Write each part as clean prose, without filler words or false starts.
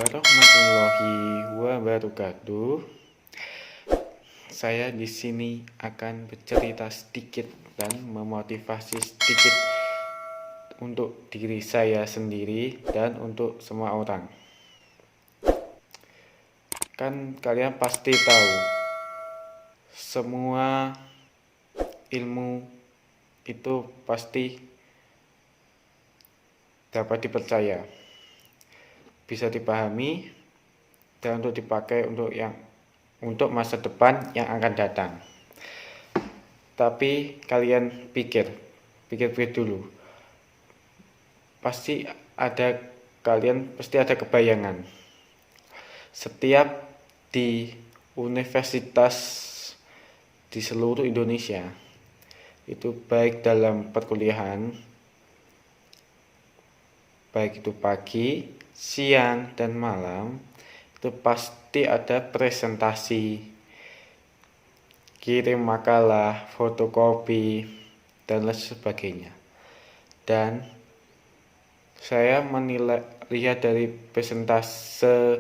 warahmatullahi wabarakatuh. Saya di sini akan bercerita sedikit dan memotivasi sedikit untuk diri saya sendiri dan untuk semua orang. Kan kalian pasti tahu, semua ilmu itu pasti dapat dipercaya, bisa dipahami, dan untuk dipakai untuk masa depan yang akan datang. Tapi kalian pikir dulu. Kalian pasti ada kebayangan. Setiap di universitas di seluruh Indonesia, itu baik dalam perkuliahan, baik itu pagi, siang, dan malam, itu pasti ada presentasi, kirim makalah, fotokopi, dan lain sebagainya. Dan saya lihat dari presentase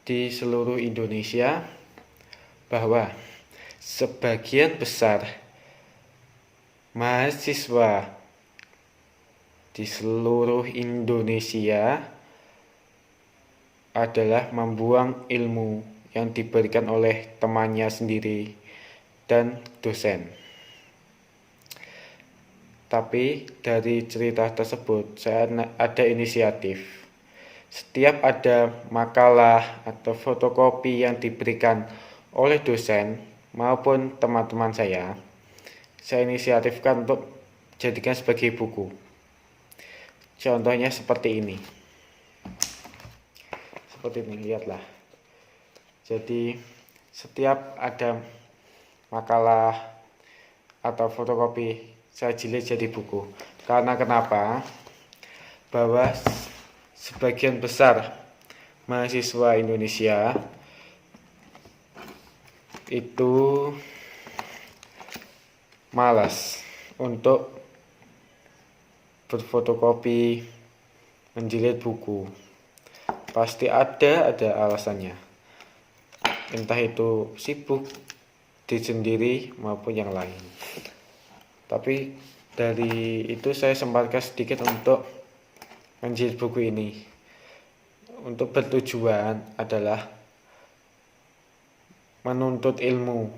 di seluruh Indonesia bahwa sebagian besar mahasiswa di seluruh Indonesia adalah membuang ilmu yang diberikan oleh temannya sendiri dan dosen. Tapi dari cerita tersebut saya ada inisiatif. Setiap ada makalah atau fotokopi yang diberikan oleh dosen maupun teman-teman saya inisiatifkan untuk jadikan sebagai buku. Contohnya seperti ini. Lihatlah. Jadi setiap ada makalah atau fotokopi, saya jilid jadi buku. Karena kenapa? Bahwa sebagian besar mahasiswa Indonesia itu malas untuk berfotokopi, menjilid buku. Pasti ada alasannya. Entah itu sibuk, diri sendiri maupun yang lain. Tapi dari itu saya sempatkan sedikit untuk menjilid buku ini. Untuk bertujuan adalah menuntut ilmu.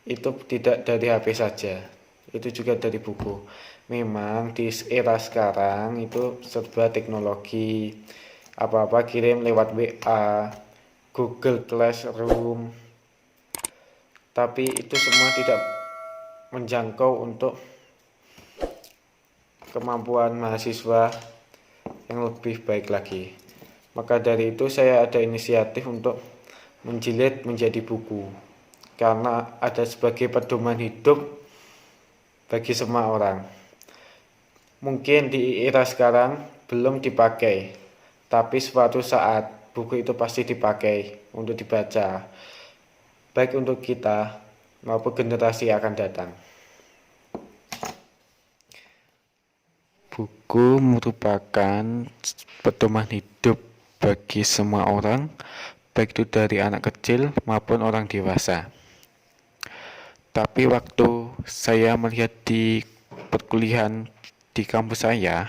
Itu tidak dari HP saja, itu juga dari buku. Memang di era sekarang itu serba teknologi, apa-apa kirim lewat WA, Google Classroom. Tapi itu semua tidak menjangkau untuk kemampuan mahasiswa yang lebih baik lagi. Maka dari itu saya ada inisiatif untuk menjilid menjadi buku, karena ada sebagai pedoman hidup bagi semua orang. Mungkin di era sekarang belum dipakai, tapi suatu saat buku itu pasti dipakai untuk dibaca, baik untuk kita maupun generasi yang akan datang. Buku merupakan pedoman hidup bagi semua orang, baik itu dari anak kecil maupun orang dewasa. Tapi waktu saya melihat di perkuliahan di kampus saya,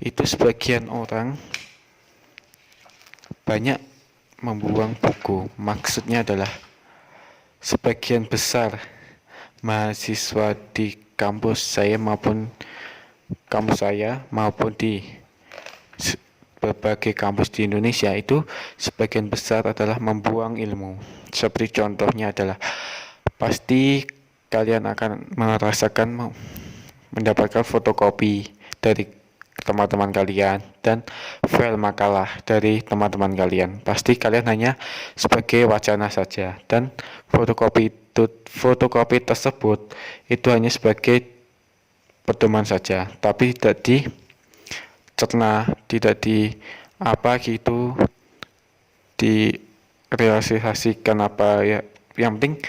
itu sebagian orang banyak membuang buku. Maksudnya adalah sebagian besar mahasiswa di kampus saya maupun di berbagai kampus di Indonesia itu sebagian besar adalah membuang ilmu. Seperti contohnya adalah pasti kalian akan merasakan mendapatkan fotokopi dari teman-teman kalian dan file makalah dari teman-teman kalian. Pasti kalian hanya sebagai wacana saja, dan fotokopi tersebut itu hanya sebagai pedoman saja, tapi tidak dicerna, tidak direalisasikan apa ya. Yang penting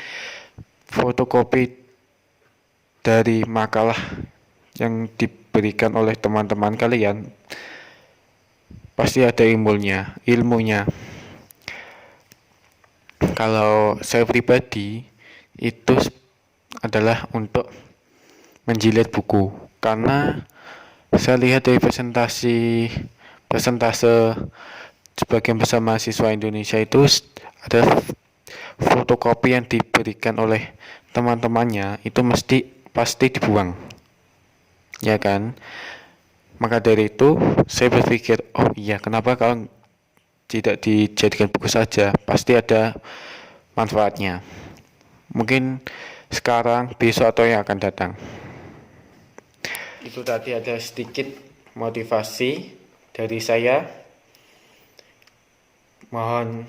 fotokopi dari makalah yang diberikan oleh teman-teman kalian pasti ada ilmunya. Kalau saya pribadi itu adalah untuk menjilid buku, karena saya lihat dari persentase sebagian besar mahasiswa Indonesia itu ada fotokopi yang diberikan oleh teman-temannya itu pasti dibuang, ya kan? Maka dari itu saya berpikir, oh iya, kenapa kalau tidak dijadikan buku saja, pasti ada manfaatnya. Mungkin sekarang, besok, atau yang akan datang. Itu tadi ada sedikit motivasi dari saya. Mohon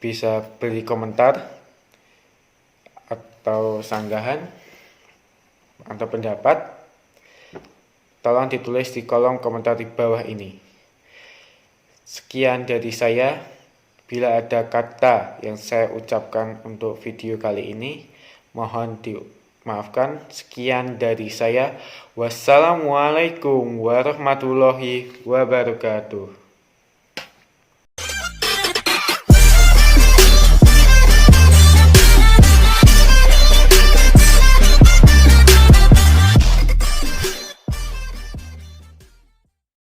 bisa beri komentar atau sanggahan atau pendapat. Tolong ditulis di kolom komentar di bawah ini. Sekian dari saya. Bila ada kata yang saya ucapkan untuk video kali ini, mohon dimaafkan. Sekian dari saya. Wassalamualaikum warahmatullahi wabarakatuh.